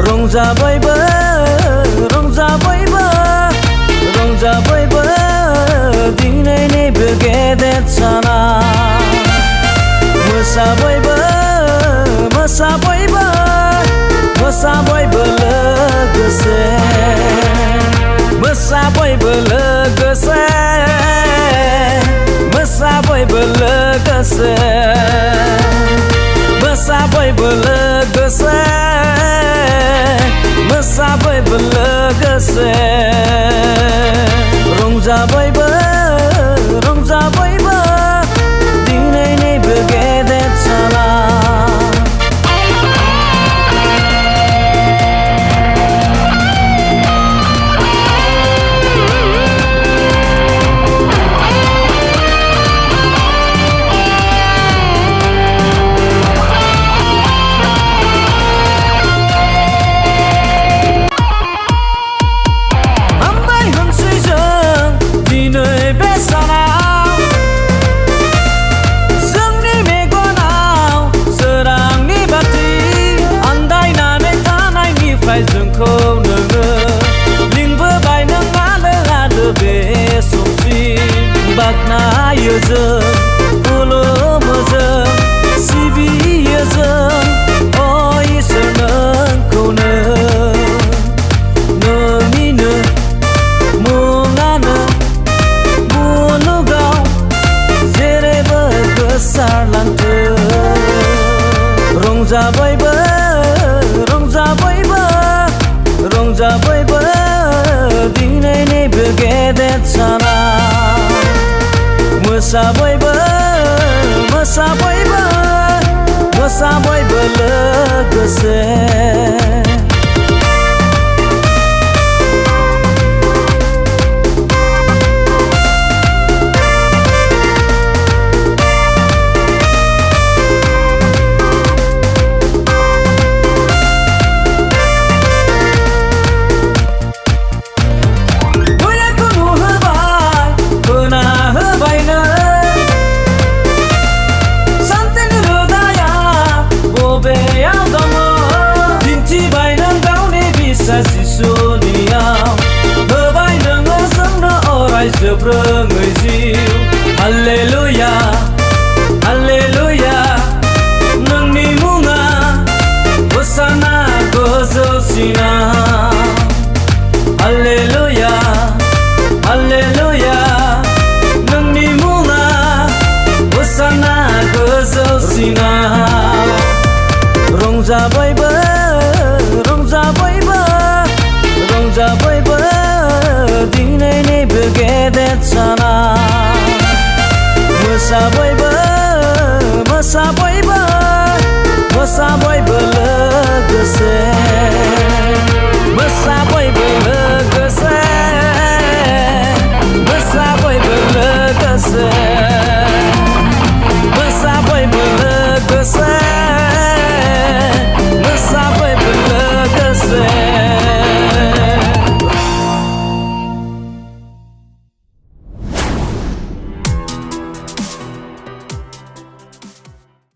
रंजाबायबो रंजाबायबो रंजाबायबो दिनैनि बे गेदेर साना मोसाबायबो मोसाबायबो मोसाबायबो लोगोसे मोसाबायबो लोगोसे मोसाबायबो लोगोसे मोसाबायबो लोगोसे मोसाबायबो लोगोसे रंजाबायबो रंजाबायबो दिनैनि बे गेदेर साना जोंखौ नोङो लिंबोबाय नों आलो आलो बे समसिम बाख्नायो जों खुलुमो जों सिबियो जों अ इसोर नोंखौनो नोंनिनो मुङानो मुलुगाव जेरैबो गोसारलांथों रंजाबायबो रंजाबायबो रंजाबायबो दिनैनि बे गेदेर साना मोसाबायबो मोसाबायबो मोसाबायबो लोगोसे होबाय नोङो जोंनो अराय जोब्रोङै जिउ हालेलुया हालेलुया नोंनि मुङा होसाना गोजौसिनाव हालेलुया हालेलुया नोंनि मुङा होसाना गोजौसिनाव रंजाबायबो रंजाबायबो रंजाबायबो दिनैनि बे गेदेर साना मोसाबायबो मोसाबायबो मोसाबायबो